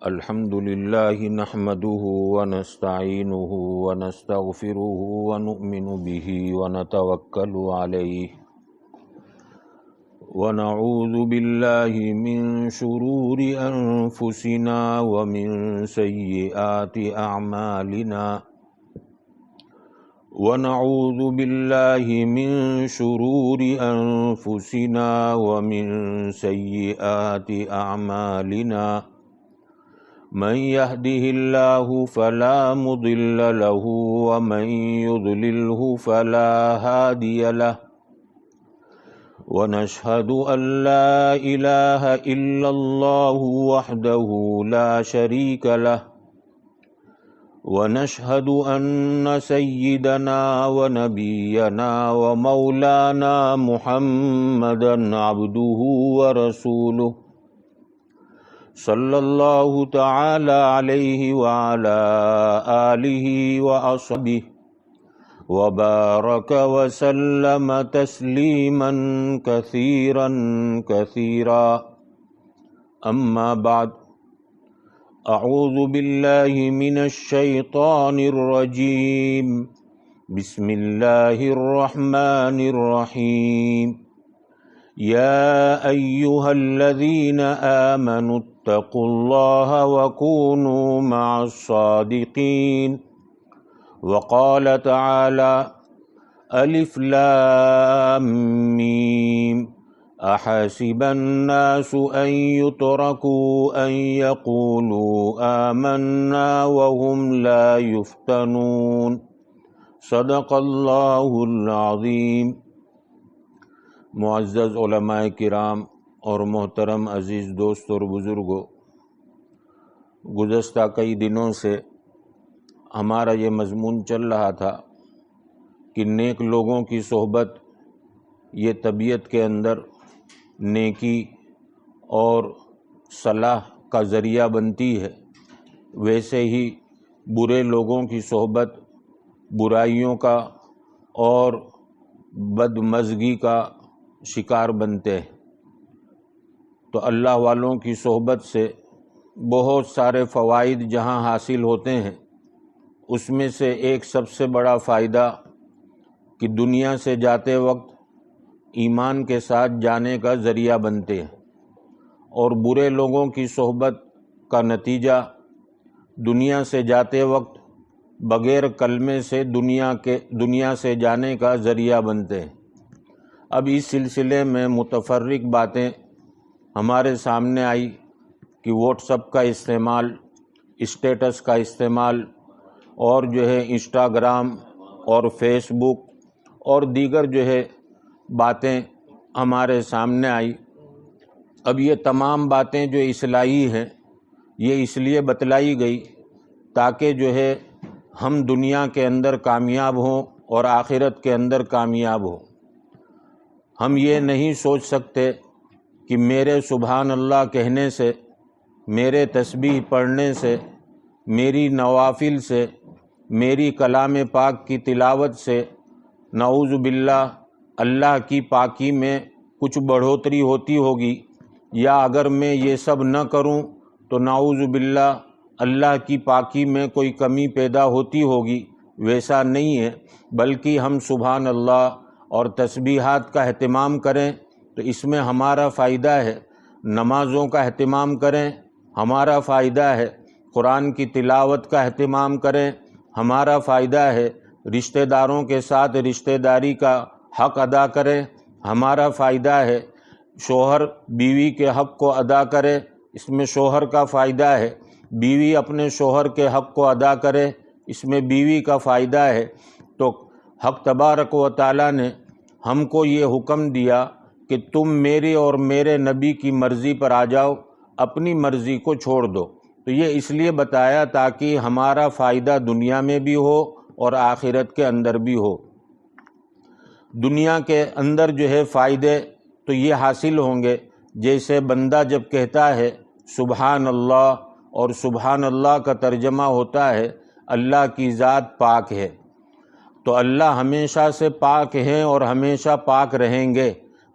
الحمد لله نحمده ونستعينه ونستغفره ونؤمن به ونتوكل عليه ونعوذ بالله من شرور أنفسنا ومن سيئات أعمالنا ونعوذ بالله من شرور أنفسنا ومن سيئات أعمالنا من يهده الله فلا مضل له ومن يضلله فلا هادي له ونشهد أن لا إله إلا الله وحده لا شريك له ونشهد أن سيدنا ونبينا ومولانا محمدا عبده ورسوله صلى الله تعالى عليه وعلى آله وأصحابه وبارك وسلم تسليما كثيرا كثيرا أما بعد أعوذ بالله من الشيطان الرجيم بسم الله الرحمن الرحيم يا أيها الذين آمنوا اتقوا الله وكونوا مع الصادقين وقال تعالى ألف لام ميم أحسب الناس أن يتركوا أن يقولوا آمنا وهم لا يفتنون صدق اللہ العظیم۔ معزز علماء کرام اور محترم عزیز دوست اور بزرگوں، گزشتہ کئی دنوں سے ہمارا یہ مضمون چل رہا تھا کہ نیک لوگوں کی صحبت یہ طبیعت کے اندر نیکی اور صلاح کا ذریعہ بنتی ہے، ویسے ہی برے لوگوں کی صحبت برائیوں کا اور بدمزگی کا شکار بنتے ہیں۔ تو اللہ والوں کی صحبت سے بہت سارے فوائد جہاں حاصل ہوتے ہیں، اس میں سے ایک سب سے بڑا فائدہ کہ دنیا سے جاتے وقت ایمان کے ساتھ جانے کا ذریعہ بنتے ہیں، اور برے لوگوں کی صحبت کا نتیجہ دنیا سے جاتے وقت بغیر کلمے سے دنیا سے جانے کا ذریعہ بنتے ہیں۔ اب اس سلسلے میں متفرق باتیں ہمارے سامنے آئی کہ واٹس ایپ کا استعمال، اسٹیٹس کا استعمال، اور انسٹاگرام اور فیس بک اور دیگر باتیں ہمارے سامنے آئی۔ اب یہ تمام باتیں جو اصلاحی ہیں یہ اس لیے بتلائی گئی تاکہ ہم دنیا کے اندر کامیاب ہوں اور آخرت کے اندر کامیاب ہوں۔ ہم یہ نہیں سوچ سکتے کہ میرے سبحان اللہ کہنے سے، میرے تسبیح پڑھنے سے، میری نوافل سے، میری کلام پاک کی تلاوت سے نعوذ باللہ اللہ کی پاکی میں کچھ بڑھوتری ہوتی ہوگی، یا اگر میں یہ سب نہ کروں تو نعوذ باللہ اللہ کی پاکی میں کوئی کمی پیدا ہوتی ہوگی۔ ویسا نہیں ہے، بلکہ ہم سبحان اللہ اور تسبیحات کا اہتمام کریں تو اس میں ہمارا فائدہ ہے، نمازوں کا اہتمام کریں ہمارا فائدہ ہے، قرآن کی تلاوت کا اہتمام کریں ہمارا فائدہ ہے، رشتہ داروں کے ساتھ رشتہ داری کا حق ادا کریں ہمارا فائدہ ہے، شوہر بیوی کے حق کو ادا کرے اس میں شوہر کا فائدہ ہے، بیوی اپنے شوہر کے حق کو ادا کرے اس میں بیوی کا فائدہ ہے۔ تو حق تبارک و تعالیٰ نے ہم کو یہ حکم دیا کہ تم میری اور میرے نبی کی مرضی پر آ جاؤ، اپنی مرضی کو چھوڑ دو۔ تو یہ اس لیے بتایا تاکہ ہمارا فائدہ دنیا میں بھی ہو اور آخرت کے اندر بھی ہو۔ دنیا کے اندر فائدے تو یہ حاصل ہوں گے، جیسے بندہ جب کہتا ہے سبحان اللہ، اور سبحان اللہ کا ترجمہ ہوتا ہے اللہ کی ذات پاک ہے، تو اللہ ہمیشہ سے پاک ہیں اور ہمیشہ پاک رہیں گے۔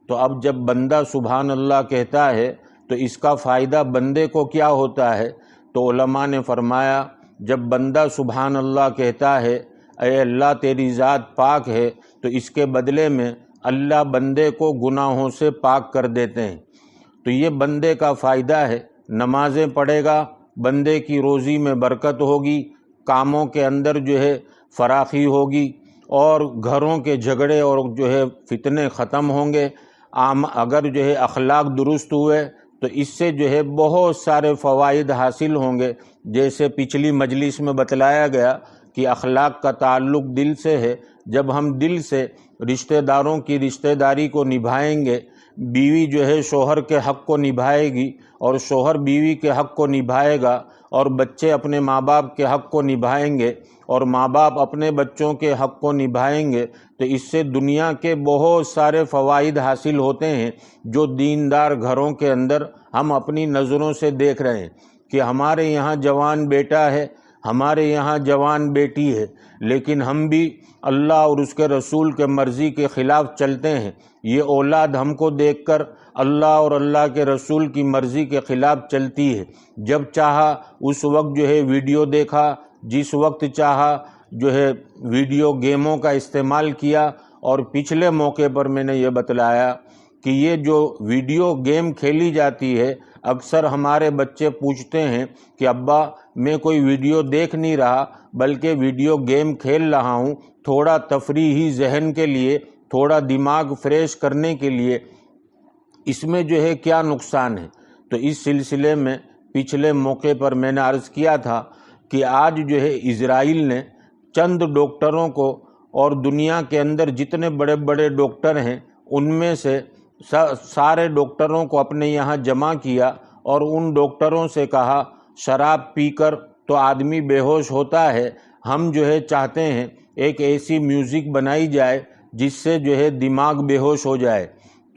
تو اب جب بندہ سبحان اللہ کہتا ہے تو اس کا فائدہ بندے کو کیا ہوتا ہے؟ تو علماء نے فرمایا جب بندہ سبحان اللہ کہتا ہے، اے اللہ تیری ذات پاک ہے، تو اس کے بدلے میں اللہ بندے کو گناہوں سے پاک کر دیتے ہیں۔ تو یہ بندے کا فائدہ ہے۔ نمازیں پڑھے گا، بندے کی روزی میں برکت ہوگی، کاموں کے اندر جو ہے فراخی ہوگی، اور گھروں کے جھگڑے اور جو ہے فتنے ختم ہوں گے۔ اگر جو ہے اخلاق درست ہوئے تو اس سے جو ہے بہت سارے فوائد حاصل ہوں گے۔ جیسے پچھلی مجلس میں بتلایا گیا کہ اخلاق کا تعلق دل سے ہے۔ جب ہم دل سے رشتہ داروں کی رشتہ داری کو نبھائیں گے، بیوی جو ہے شوہر کے حق کو نبھائے گی، اور شوہر بیوی کے حق کو نبھائے گا، اور بچے اپنے ماں باپ کے حق کو نبھائیں گے، اور ماں باپ اپنے بچوں کے حق کو نبھائیں گے، تو اس سے دنیا کے بہت سارے فوائد حاصل ہوتے ہیں جو دیندار گھروں کے اندر ہم اپنی نظروں سے دیکھ رہے ہیں کہ ہمارے یہاں جوان بیٹا ہے، ہمارے یہاں جوان بیٹی ہے، لیکن ہم بھی اللہ اور اس کے رسول کے مرضی کے خلاف چلتے ہیں۔ یہ اولاد ہم کو دیکھ کر اللہ اور اللہ کے رسول کی مرضی کے خلاف چلتی ہے۔ جب چاہا اس وقت جو ہے ویڈیو دیکھا، جس وقت چاہا جو ہے ویڈیو گیموں کا استعمال کیا۔ اور پچھلے موقع پر میں نے یہ بتلایا کہ یہ جو ویڈیو گیم کھیلی جاتی ہے، اکثر ہمارے بچے پوچھتے ہیں کہ ابا میں کوئی ویڈیو دیکھ نہیں رہا بلکہ ویڈیو گیم کھیل رہا ہوں، تھوڑا تفریحی ذہن کے لیے، تھوڑا دماغ فریش کرنے کے لیے، اس میں جو ہے کیا نقصان ہے؟ تو اس سلسلے میں پچھلے موقع پر میں نے عرض کیا تھا کہ آج جو ہے اسرائیل نے چند ڈاکٹروں کو، اور دنیا کے اندر جتنے بڑے بڑے ڈاکٹر ہیں ان میں سے سارے ڈاکٹروں کو اپنے یہاں جمع کیا، اور ان ڈاکٹروں سے کہا شراب پی کر تو آدمی بے ہوش ہوتا ہے، ہم جو ہے چاہتے ہیں ایک ایسی میوزک بنائی جائے جس سے جو ہے دماغ بے ہوش ہو جائے۔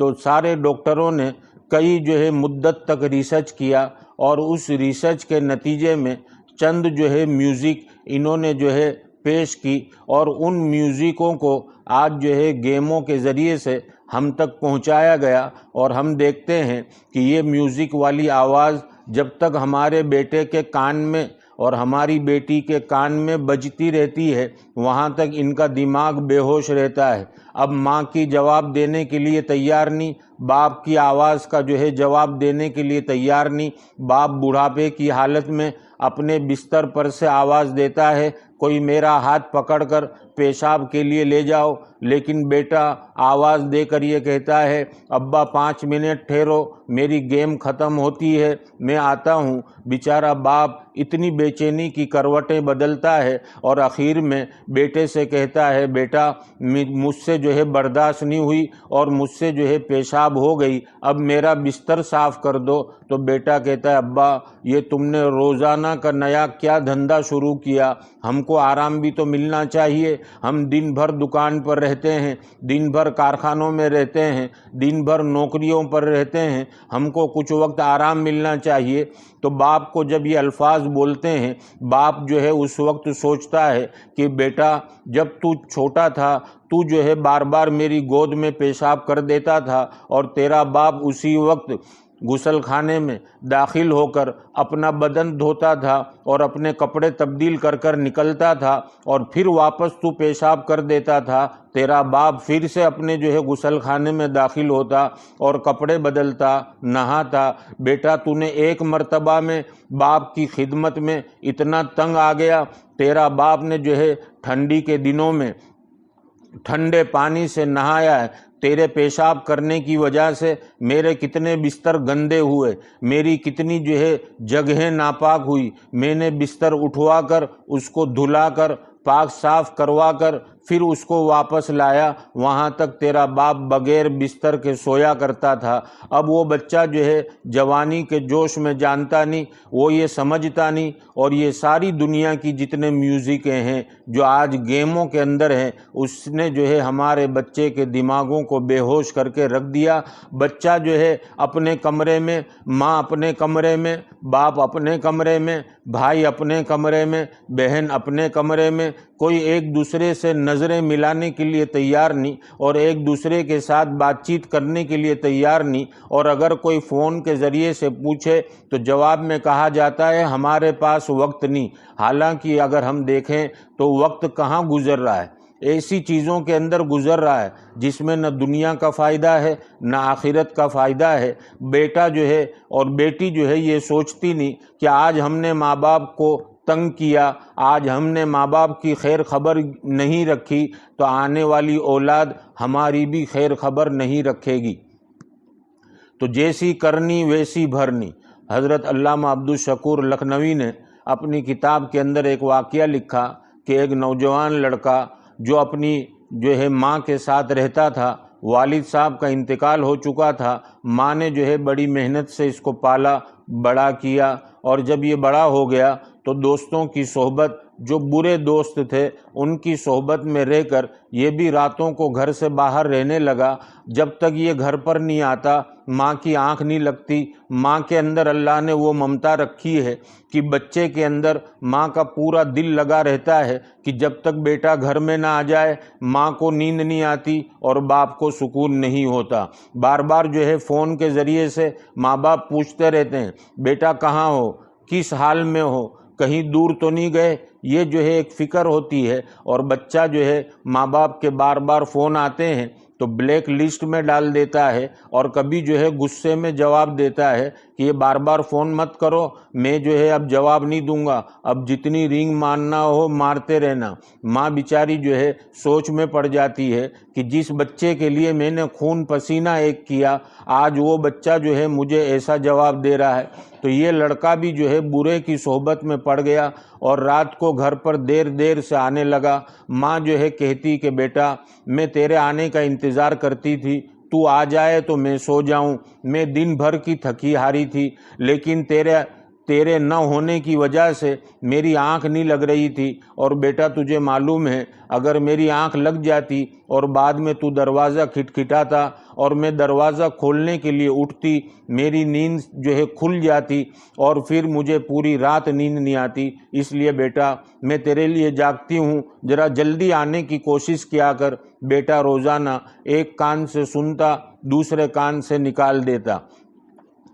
تو سارے ڈاکٹروں نے کئی جو ہے مدت تک ریسرچ کیا، اور اس ریسرچ کے نتیجے میں چند جو ہے میوزک انہوں نے جو ہے پیش کی، اور ان میوزکوں کو آج جو ہے گیموں کے ذریعے سے ہم تک پہنچایا گیا، اور ہم دیکھتے ہیں کہ یہ میوزک والی آواز جب تک ہمارے بیٹے کے کان میں اور ہماری بیٹی کے کان میں بجتی رہتی ہے، وہاں تک ان کا دماغ بے ہوش رہتا ہے۔ اب ماں کی جواب دینے کے لیے تیار نہیں، باپ کی آواز کا جو ہے جواب دینے کے لیے تیار نہیں۔ باپ بڑھاپے کی حالت میں اپنے بستر پر سے آواز دیتا ہے کوئی میرا ہاتھ پکڑ کر پیشاب کے لیے لے جاؤ، لیکن بیٹا آواز دے کر یہ کہتا ہے ابا 5 منٹ ٹھہرو، میری گیم ختم ہوتی ہے، میں آتا ہوں۔ بیچارہ باپ اتنی بے چینی کی کروٹیں بدلتا ہے، اور اخیر میں بیٹے سے کہتا ہے بیٹا مجھ سے جو ہے برداشت نہیں ہوئی اور مجھ سے جو ہے پیشاب ہو گئی، اب میرا بستر صاف کر دو۔ تو بیٹا کہتا ہے ابا یہ تم نے روزانہ کا نیا کیا دھندا شروع کیا؟ ہم کو آرام بھی تو ملنا چاہیے، ہم دن بھر دکان پر رہتے ہیں، دن بھر کارخانوں میں رہتے ہیں، دن بھر نوکریوں پر رہتے ہیں، ہم کو کچھ وقت آرام ملنا چاہیے۔ تو باپ کو جب یہ الفاظ بولتے ہیں، باپ جو ہے اس وقت سوچتا ہے کہ بیٹا جب تو چھوٹا تھا تو جو ہے بار بار میری گود میں پیشاب کر دیتا تھا، اور تیرا باپ اسی وقت غسل خانے میں داخل ہو کر اپنا بدن دھوتا تھا اور اپنے کپڑے تبدیل کر کر نکلتا تھا، اور پھر واپس تو پیشاب کر دیتا تھا۔ تیرا باپ پھر سے اپنے جو ہے غسل خانے میں داخل ہوتا اور کپڑے بدلتا، نہاتا۔ بیٹا تو نے ایک مرتبہ میں باپ کی خدمت میں اتنا تنگ آ گیا، تیرا باپ نے جو ہے ٹھنڈی کے دنوں میں ٹھنڈے پانی سے نہایا ہے، تیرے پیشاب کرنے کی وجہ سے میرے کتنے بستر گندے ہوئے، میری کتنی جو ہے جگہیں ناپاک ہوئی، میں نے بستر اٹھوا کر اس کو دھلا کر پاک صاف کروا کر پھر اس کو واپس لایا، وہاں تک تیرا باپ بغیر بستر کے سویا کرتا تھا۔ اب وہ بچہ جو ہے جوانی کے جوش میں جانتا نہیں، وہ یہ سمجھتا نہیں، اور یہ ساری دنیا کی جتنے میوزکیں ہیں جو آج گیموں کے اندر ہیں، اس نے جو ہے ہمارے بچے کے دماغوں کو بے ہوش کر کے رکھ دیا۔ بچہ جو ہے اپنے کمرے میں، ماں اپنے کمرے میں، باپ اپنے کمرے میں، بھائی اپنے کمرے میں، بہن اپنے کمرے میں، کوئی ایک دوسرے سے نظریں ملانے کے لیے تیار نہیں اور ایک دوسرے کے ساتھ بات چیت کرنے کے لیے تیار نہیں، اور اگر کوئی فون کے ذریعے سے پوچھے تو جواب میں کہا جاتا ہے ہمارے پاس وقت نہیں۔ حالانکہ اگر ہم دیکھیں تو وقت کہاں گزر رہا ہے، ایسی چیزوں کے اندر گزر رہا ہے جس میں نہ دنیا کا فائدہ ہے نہ آخرت کا فائدہ ہے۔ بیٹا جو ہے اور بیٹی جو ہے یہ سوچتی نہیں کہ آج ہم نے ماں باپ کو تنگ کیا، آج ہم نے ماں باپ کی خیر خبر نہیں رکھی تو آنے والی اولاد ہماری بھی خیر خبر نہیں رکھے گی۔ تو جیسی کرنی ویسی بھرنی۔ حضرت علامہ عبدالشکور لکھنوی نے اپنی کتاب کے اندر ایک واقعہ لکھا کہ ایک نوجوان لڑکا جو اپنی جو ہے ماں کے ساتھ رہتا تھا، والد صاحب کا انتقال ہو چکا تھا، ماں نے جو ہے بڑی محنت سے اس کو پالا بڑا کیا، اور جب یہ بڑا ہو گیا تو دوستوں کی صحبت، جو برے دوست تھے ان کی صحبت میں رہ کر یہ بھی راتوں کو گھر سے باہر رہنے لگا۔ جب تک یہ گھر پر نہیں آتا ماں کی آنکھ نہیں لگتی۔ ماں کے اندر اللہ نے وہ ممتا رکھی ہے کہ بچے کے اندر ماں کا پورا دل لگا رہتا ہے کہ جب تک بیٹا گھر میں نہ آ جائے ماں کو نیند نہیں آتی اور باپ کو سکون نہیں ہوتا۔ بار بار جو ہے فون کے ذریعے سے ماں باپ پوچھتے رہتے ہیں بیٹا کہاں ہو، کس حال میں ہو، کہیں دور تو نہیں گئے۔ یہ جو ہے ایک فکر ہوتی ہے، اور بچہ جو ہے ماں باپ کے بار بار فون آتے ہیں تو بلیک لسٹ میں ڈال دیتا ہے، اور کبھی جو ہے غصے میں جواب دیتا ہے کہ یہ بار بار فون مت کرو، میں جو ہے اب جواب نہیں دوں گا، اب جتنی رینگ مارنا ہو مارتے رہنا۔ ماں بیچاری جو ہے سوچ میں پڑ جاتی ہے کہ جس بچے کے لیے میں نے خون پسینہ ایک کیا آج وہ بچہ جو ہے مجھے ایسا جواب دے رہا ہے۔ تو یہ لڑکا بھی جو ہے برے کی صحبت میں پڑ گیا اور رات کو گھر پر دیر دیر سے آنے لگا۔ ماں جو ہے کہتی کہ بیٹا میں تیرے آنے کا انتظار کرتی تھی، تو آ جائے تو میں سو جاؤں، میں دن بھر کی تھکی ہاری تھی، لیکن تیرے نہ ہونے کی وجہ سے میری آنکھ نہیں لگ رہی تھی، اور بیٹا تجھے معلوم ہے اگر میری آنکھ لگ جاتی اور بعد میں تو دروازہ کھٹکھٹاتا اور میں دروازہ کھولنے کے لیے اٹھتی میری نیند جو ہے کھل جاتی اور پھر مجھے پوری رات نیند نہیں آتی۔ اس لیے بیٹا میں تیرے لیے جاگتی ہوں، ذرا جلدی آنے کی کوشش کیا کر۔ بیٹا روزانہ ایک کان سے سنتا دوسرے کان سے نکال دیتا۔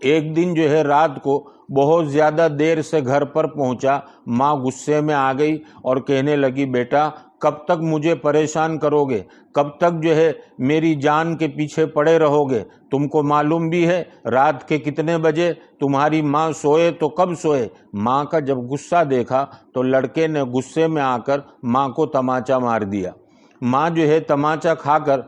ایک دن جو ہے رات کو بہت زیادہ دیر سے گھر پر پہنچا، ماں غصے میں آ گئی اور کہنے لگی بیٹا کب تک مجھے پریشان کرو گے، کب تک جو ہے میری جان کے پیچھے پڑے رہو گے؟ تم کو معلوم بھی ہے رات کے کتنے بجے تمہاری ماں سوئے تو کب سوئے؟ ماں کا جب غصہ دیکھا تو لڑکے نے غصے میں آ کر ماں کو تماچا مار دیا۔ ماں جو ہے تماچا کھا کر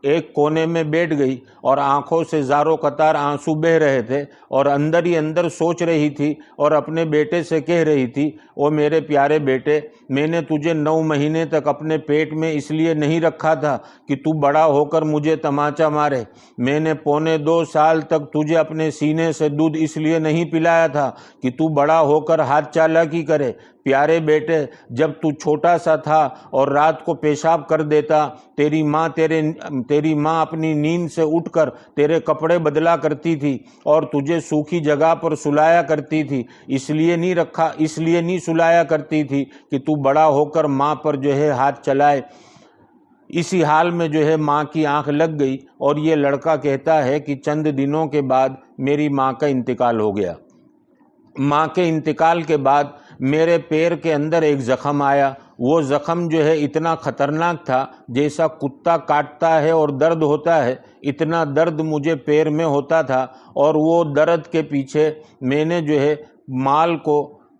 ایک کونے میں بیٹھ گئی اور آنکھوں سے زاروں قطار آنسو بہہ رہے تھے، اور اندر ہی اندر سوچ رہی تھی اور اپنے بیٹے سے کہہ رہی تھی او میرے پیارے بیٹے، میں نے تجھے 9 مہینے تک اپنے پیٹ میں اس لیے نہیں رکھا تھا کہ تو بڑا ہو کر مجھے تماچا مارے، میں نے 1.25 سال تک تجھے اپنے سینے سے دودھ اس لیے نہیں پلایا تھا کہ تو بڑا ہو کر ہاتھ چالاکی کرے۔ پیارے بیٹے جب تو چھوٹا سا تھا اور رات کو پیشاب کر دیتا تیری ماں اپنی نیند سے اٹھ کر تیرے کپڑے بدلا کرتی تھی اور تجھے سوکھی جگہ پر سلایا کرتی تھی، اس لیے نہیں سلایا کرتی تھی کہ تو بڑا ہو کر ماں پر جو ہے ہاتھ چلائے۔ اسی حال میں جو ہے ماں کی آنکھ لگ گئی، اور یہ لڑکا کہتا ہے کہ چند دنوں کے بعد میری ماں کا انتقال ہو گیا۔ ماں کے انتقال کے بعد میرے پیر کے اندر ایک زخم آیا، وہ زخم جو ہے اتنا خطرناک تھا جیسا کتا کاٹتا ہے اور درد ہوتا ہے، اتنا درد مجھے پیر میں ہوتا تھا، اور وہ درد کے پیچھے میں نے جو ہے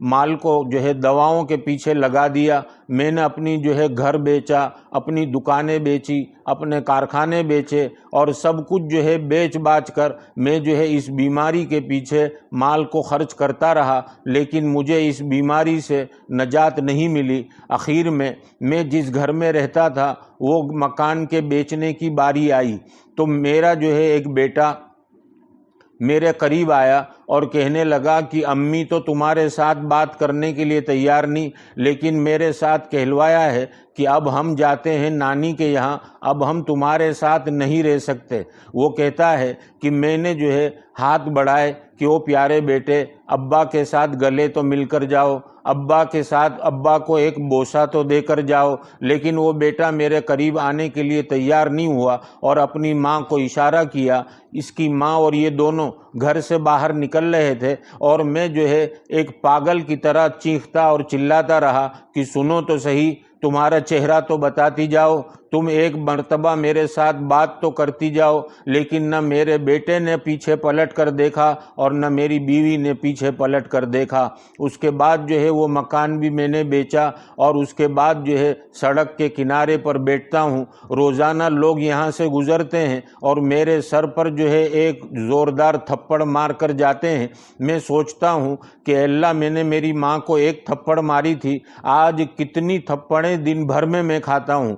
مال کو جو ہے دواؤں کے پیچھے لگا دیا۔ میں نے اپنی جو ہے گھر بیچا، اپنی دکانیں بیچی، اپنے کارخانے بیچے، اور سب کچھ جو ہے بیچ باچ کر میں جو ہے اس بیماری کے پیچھے مال کو خرچ کرتا رہا، لیکن مجھے اس بیماری سے نجات نہیں ملی۔ آخر میں جس گھر میں رہتا تھا وہ مکان کے بیچنے کی باری آئی، تو میرا جو ہے ایک بیٹا میرے قریب آیا اور کہنے لگا کہ امی تو تمہارے ساتھ بات کرنے کے لیے تیار نہیں، لیکن میرے ساتھ کہلوایا ہے کہ اب ہم جاتے ہیں نانی کے یہاں، اب ہم تمہارے ساتھ نہیں رہ سکتے۔ وہ کہتا ہے کہ میں نے جو ہے ہاتھ بڑھائے کہ وہ پیارے بیٹے ابا کے ساتھ گلے تو مل کر جاؤ، ابا کے ساتھ ابا کو ایک بوسہ تو دے کر جاؤ، لیکن وہ بیٹا میرے قریب آنے کے لیے تیار نہیں ہوا اور اپنی ماں کو اشارہ کیا۔ اس کی ماں اور یہ دونوں گھر سے باہر نکل رہے تھے اور میں جو ہے ایک پاگل کی طرح چیختا اور چلاتا رہا کہ سنو تو صحیح، تمہارا چہرہ تو بتاتی جاؤ، تم ایک مرتبہ میرے ساتھ بات تو کرتی جاؤ۔ لیکن نہ میرے بیٹے نے پیچھے پلٹ کر دیکھا اور نہ میری بیوی نے پیچھے پلٹ کر دیکھا۔ اس کے بعد جو ہے وہ مکان بھی میں نے بیچا اور اس کے بعد جو ہے سڑک کے کنارے پر بیٹھتا ہوں۔ روزانہ لوگ یہاں سے گزرتے ہیں اور میرے سر پر جو ہے ایک زوردار تھپڑ مار کر جاتے ہیں۔ میں سوچتا ہوں کہ اللہ، میں نے میری ماں کو ایک تھپڑ ماری تھی، آج کتنی تھپڑیں دن بھر میں کھاتا ہوں۔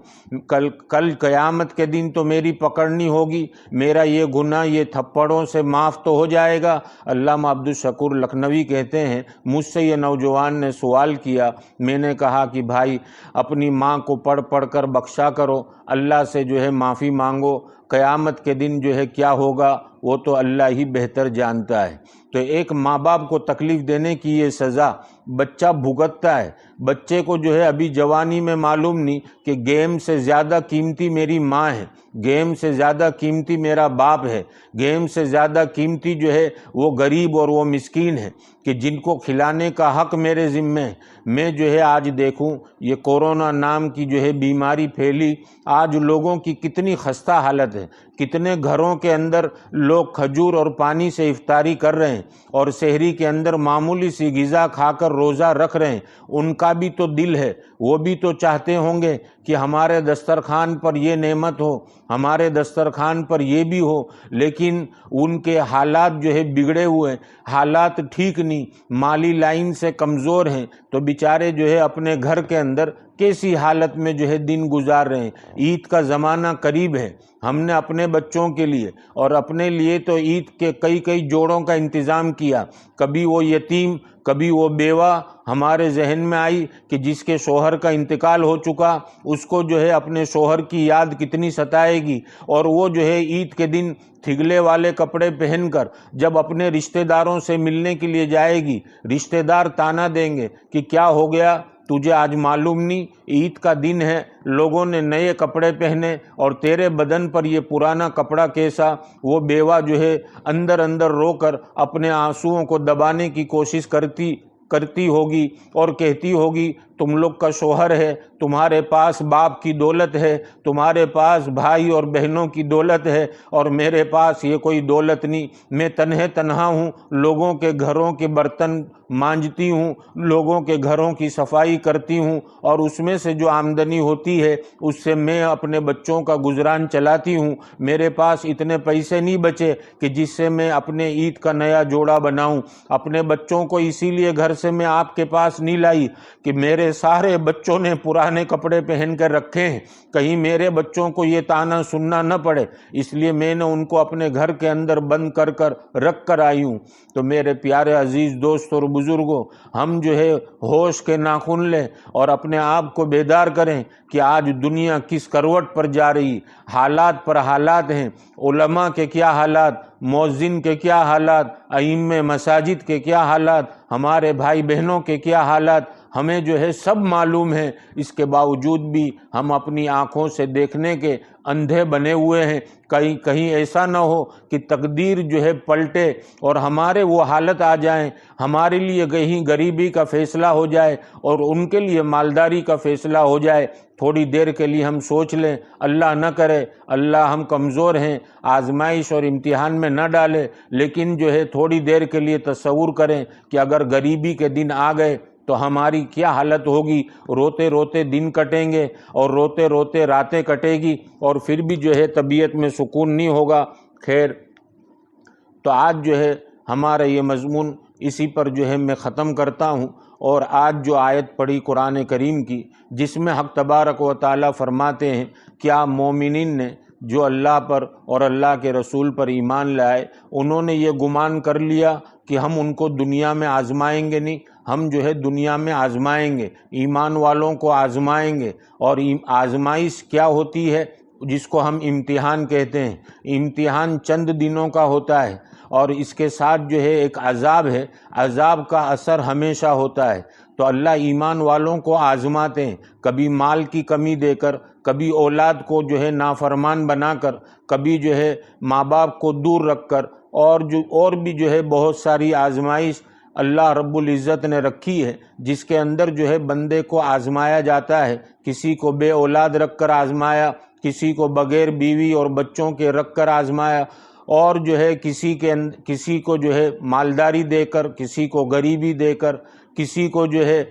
کل قیامت کے دن تو میری پکڑنی ہوگی، میرا یہ گناہ یہ تھپڑوں سے معاف تو ہو جائے گا۔ علامہ عبدالشکور لکھنوی کہتے ہیں مجھ سے یہ نوجوان نے سوال کیا، میں نے کہا کہ بھائی اپنی ماں کو پڑھ پڑھ کر بخشا کرو، اللہ سے جو ہے معافی مانگو، قیامت کے دن جو ہے کیا ہوگا وہ تو اللہ ہی بہتر جانتا ہے۔ تو ایک ماں باپ کو تکلیف دینے کی یہ سزا بچہ بھگتتا ہے۔ بچے کو جو ہے ابھی جوانی میں معلوم نہیں کہ گیم سے زیادہ قیمتی میری ماں ہے، گیم سے زیادہ قیمتی میرا باپ ہے، گیم سے زیادہ قیمتی جو ہے وہ غریب اور وہ مسکین ہے کہ جن کو کھلانے کا حق میرے ذمہ ہے۔ میں جو ہے آج دیکھوں یہ کورونا نام کی جو ہے بیماری پھیلی، آج لوگوں کی کتنی خستہ حالت ہے، کتنے گھروں کے اندر لوگ کھجور اور پانی سے افطاری کر رہے ہیں اور سحری کے اندر معمولی سی غذا کھا کر روزہ رکھ رہے ہیں۔ ان کا بھی تو دل ہے، وہ بھی تو چاہتے ہوں گے کہ ہمارے دسترخوان پر یہ نعمت ہو، ہمارے دسترخوان پر یہ بھی ہو، لیکن ان کے حالات جو ہے بگڑے ہوئے ہیں، حالات ٹھیک نہیں، مالی لائن سے کمزور ہیں، تو بیچارے جو ہے اپنے گھر کے اندر کیسی حالت میں جو ہے دن گزار رہے ہیں۔ عید کا زمانہ قریب ہے، ہم نے اپنے بچوں کے لیے اور اپنے لیے تو عید کے کئی جوڑوں کا انتظام کیا، کبھی وہ یتیم کبھی وہ بیوہ ہمارے ذہن میں آئی کہ جس کے شوہر کا انتقال ہو چکا، اس کو جو ہے اپنے شوہر کی یاد کتنی ستائے گی، اور وہ جو ہے عید کے دن تھگلے والے کپڑے پہن کر جب اپنے رشتہ داروں سے ملنے کے لیے جائے گی، رشتہ دار تانا دیں گے کہ کیا ہو گیا تجھے آج معلوم نہیں، عید کا دن ہے، لوگوں نے نئے کپڑے پہنے اور تیرے بدن پر یہ پرانا کپڑا کیسا۔ وہ بیوہ جو ہے اندر اندر رو کر اپنے آنسوؤں کو دبانے کی کوشش کرتی ہوگی اور کہتی ہوگی تم لوگ کا شوہر ہے، تمہارے پاس باپ کی دولت ہے، تمہارے پاس بھائی اور بہنوں کی دولت ہے، اور میرے پاس یہ کوئی دولت نہیں، میں تنہا ہوں، لوگوں کے گھروں کے برتن مانجتی ہوں، لوگوں کے گھروں کی صفائی کرتی ہوں، اور اس میں سے جو آمدنی ہوتی ہے اس سے میں اپنے بچوں کا گزران چلاتی ہوں۔ میرے پاس اتنے پیسے نہیں بچے کہ جس سے میں اپنے عید کا نیا جوڑا بناؤں۔ اپنے بچوں کو اسی لیے گھر سے میں آپ کے پاس نہیں لائی کہ میرے سارے بچوں نے پرانے کپڑے پہن کر رکھے ہیں، کہیں میرے بچوں کو یہ تانا سننا نہ پڑے، اس لیے میں نے ان کو اپنے گھر کے اندر بند کر رکھ کر آئی ہوں۔ تو میرے پیارے عزیز دوست اور بزرگوں، ہم جو ہے ہوش کے ناخن لیں اور اپنے آپ کو بیدار کریں کہ آج دنیا کس کروٹ پر جا رہی، حالات پر حالات ہیں، علماء کے کیا حالات، مؤذن کے کیا حالات، ائمہ مساجد کے کیا حالات، ہمارے بھائی بہنوں کے کیا حالات، ہمیں جو ہے سب معلوم ہے۔ اس کے باوجود بھی ہم اپنی آنکھوں سے دیکھنے کے اندھے بنے ہوئے ہیں۔ کہیں ایسا نہ ہو کہ تقدیر جو ہے پلٹے اور ہمارے وہ حالت آ جائیں، ہمارے لیے کہیں غریبی کا فیصلہ ہو جائے اور ان کے لیے مالداری کا فیصلہ ہو جائے۔ تھوڑی دیر کے لیے ہم سوچ لیں، اللہ نہ کرے، اللہ ہم کمزور ہیں، آزمائش اور امتحان میں نہ ڈالے، لیکن جو ہے تھوڑی دیر کے لیے تصور کریں کہ اگر غریبی کے دن آ گئے تو ہماری کیا حالت ہوگی۔ روتے روتے دن کٹیں گے اور روتے روتے راتیں کٹے گی اور پھر بھی جو ہے طبیعت میں سکون نہیں ہوگا۔ خیر، تو آج جو ہے ہمارا یہ مضمون اسی پر جو ہے میں ختم کرتا ہوں، اور آج جو آیت پڑھی قرآن کریم کی، جس میں حق تبارک و تعالیٰ فرماتے ہیں کیا مومنین نے جو اللہ پر اور اللہ کے رسول پر ایمان لائے، انہوں نے یہ گمان کر لیا کہ ہم ان کو دنیا میں آزمائیں گے نہیں، ہم جو ہے دنیا میں آزمائیں گے، ایمان والوں کو آزمائیں گے۔ اور آزمائش کیا ہوتی ہے؟ جس کو ہم امتحان کہتے ہیں، امتحان چند دنوں کا ہوتا ہے، اور اس کے ساتھ جو ہے ایک عذاب ہے، عذاب کا اثر ہمیشہ ہوتا ہے۔ تو اللہ ایمان والوں کو آزماتے ہیں، کبھی مال کی کمی دے کر، کبھی اولاد کو جو ہے نافرمان بنا کر، کبھی جو ہے ماں باپ کو دور رکھ کر، اور بھی جو ہے بہت ساری آزمائش اللہ رب العزت نے رکھی ہے، جس کے اندر جو ہے بندے کو آزمایا جاتا ہے۔ کسی کو بے اولاد رکھ کر آزمایا، کسی کو بغیر بیوی اور بچوں کے رکھ کر آزمایا، اور جو ہے کسی کو جو ہے مالداری دے کر، کسی کو غریبی دے کر، کسی کو جو ہے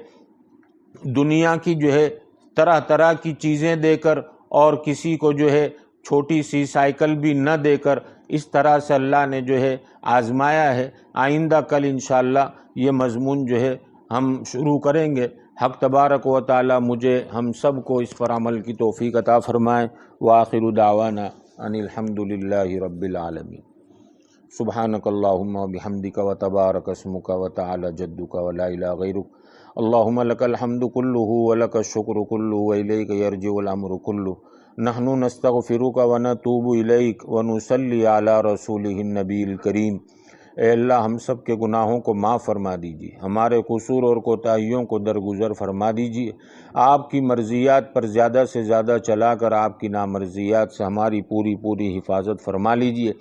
دنیا کی جو ہے طرح طرح کی چیزیں دے کر، اور کسی کو جو ہے چھوٹی سی سائیکل بھی نہ دے کر، اس طرح سے اللہ نے جو ہے آزمایا ہے۔ آئندہ کل انشاءاللہ یہ مضمون جو ہے ہم شروع کریں گے۔ حق تبارک و تعالی مجھے ہم سب کو اس پر عمل کی توفیق عطا فرمائے۔ وآخر دعوانا ان الحمد للہ رب العالمین۔ سبحانک اللہم وبحمدک وتبارک اسمک وتعالی جدک ولا الہ غیرک۔ اللہم لک الحمد کلہ ولک الشکر کلہ والیک یرجع الامر کلہ۔ نحن نستغفرک ونتوب الیک ونصلی علی رسولہ النبی الکریم۔ اے اللہ ہم سب کے گناہوں کو معاف فرما دیجیے، ہمارے قصور اور کوتاہیوں کو درگزر فرما دیجیے۔ آپ کی مرضیات پر زیادہ سے زیادہ چلا کر آپ کی نامرضیات سے ہماری پوری حفاظت فرما لیجیے۔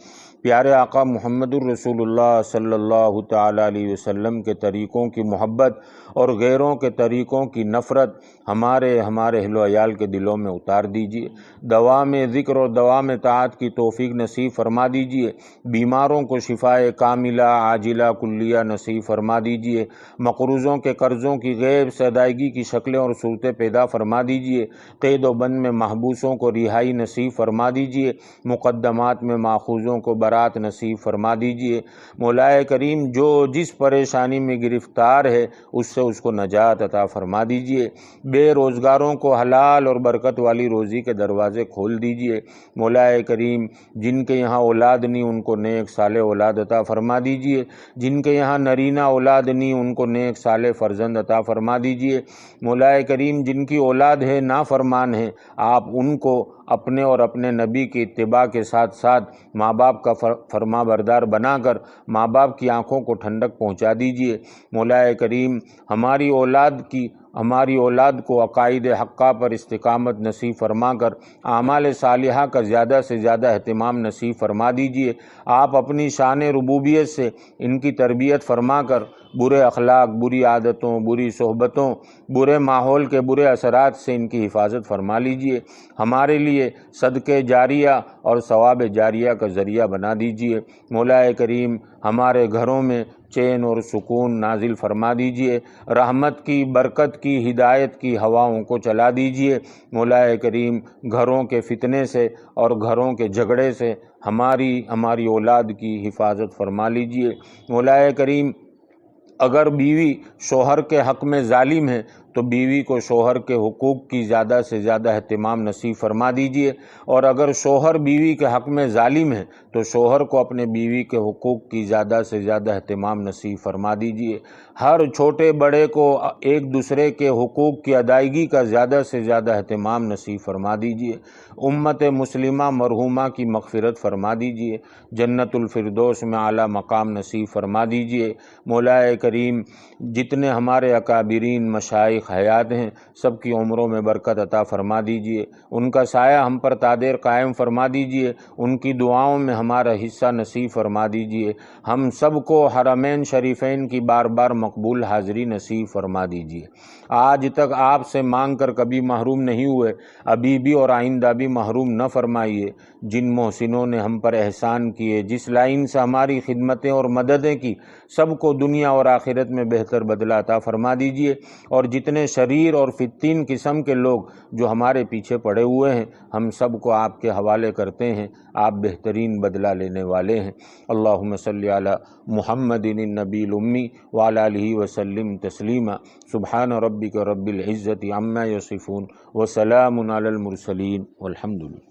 پیارے آقا محمد الرسول اللہ صلی اللہ تعالی علیہ وسلم کے طریقوں کی محبت اور غیروں کے طریقوں کی نفرت ہمارے اہل و عیال کے دلوں میں اتار دیجیے۔ دوام ذکر اور دوام طاعت کی توفیق نصیب فرما دیجیے۔ بیماروں کو شفائے کاملہ عاجلہ کلیہ نصیب فرما دیجیے۔ مقروضوں کے قرضوں کی غیب سے ادائیگی کی شکلیں اور صورتیں پیدا فرما دیجیے۔ قید و بند میں محبوسوں کو رہائی نصیب فرما دیجیے۔ مقدمات میں ماخوذوں کو برات نصیب فرما دیجیے۔ مولا کریم جو جس پریشانی میں گرفتار ہے اس کو نجات عطا فرما دیجیے۔ بے روزگاروں کو حلال اور برکت والی روزی کے دروازے کھول دیجیے۔ مولا کریم جن کے یہاں اولاد نہیں ان کو نیک صالح اولاد عطا فرما دیجیے۔ جن کے یہاں نرینہ اولاد نہیں ان کو نیک صالح فرزند عطا فرما دیجیے۔ مولا کریم جن کی اولاد ہے نافرمان ہے، آپ ان کو اپنے اور اپنے نبی کی اتباع کے ساتھ ساتھ ماں باپ کا فرما بردار بنا کر ماں باپ کی آنکھوں کو ٹھنڈک پہنچا دیجیے۔ مولا کریم ہماری اولاد کو عقائد حقہ پر استقامت نصیب فرما کر اعمال صالحہ کا زیادہ سے زیادہ اہتمام نصیب فرما دیجیے۔ آپ اپنی شان ربوبیت سے ان کی تربیت فرما کر برے اخلاق، بری عادتوں، بری صحبتوں، برے ماحول کے برے اثرات سے ان کی حفاظت فرما لیجیے۔ ہمارے لیے صدقے جاریہ اور ثواب جاریہ کا ذریعہ بنا دیجیے۔ مولا کریم ہمارے گھروں میں چین اور سکون نازل فرما دیجیے۔ رحمت کی، برکت کی، ہدایت کی ہواؤں کو چلا دیجیے۔ مولا کریم گھروں کے فتنے سے اور گھروں کے جھگڑے سے ہماری اولاد کی حفاظت فرما لیجیے۔ مولا کریم اگر بیوی شوہر کے حق میں ظالم ہے تو بیوی کو شوہر کے حقوق کی زیادہ سے زیادہ اہتمام نصیب فرما دیجیے، اور اگر شوہر بیوی کے حق میں ظالم ہے تو شوہر کو اپنے بیوی کے حقوق کی زیادہ سے زیادہ اہتمام نصیب فرما دیجیے۔ ہر چھوٹے بڑے کو ایک دوسرے کے حقوق کی ادائیگی کا زیادہ سے زیادہ اہتمام نصیب فرما دیجیے۔ امت مسلمہ مرحومہ کی مغفرت فرما دیجیے، جنت الفردوس میں اعلیٰ مقام نصیب فرما دیجیے۔ مولا کریم جتنے ہمارے اکابرین مشائخ حیات ہیں سب کی عمروں میں برکت عطا فرما دیجیے، ان کا سایہ ہم پر تادیر قائم فرما دیجیے، ان کی دعاؤں میں ہمارا حصہ نصیب فرما دیجیے۔ ہم سب کو حرمین شریفین کی بار بار مقبول حاضری نصیب فرما دیجیے۔ آج تک آپ سے مانگ کر کبھی محروم نہیں ہوئے، ابھی بھی اور آئندہ بھی محروم نہ فرمائیے۔ جن محسنوں نے ہم پر احسان کیے، جس لائن سے ہماری خدمتیں اور مددیں کی، سب کو دنیا اور آخرت میں بہتر بدلہ عطا فرما دیجیے، اور جتنے شریر اور فتین قسم کے لوگ جو ہمارے پیچھے پڑے ہوئے ہیں ہم سب کو آپ کے حوالے کرتے ہیں، آپ بہترین بدلہ لینے والے ہیں۔ اللہم صلی علی محمد النبی الامی وعلی آلہ وسلم تسلیما۔ سبحان ربک رب العزت عما یصفون وسلام علی المرسلین والحمد للہ۔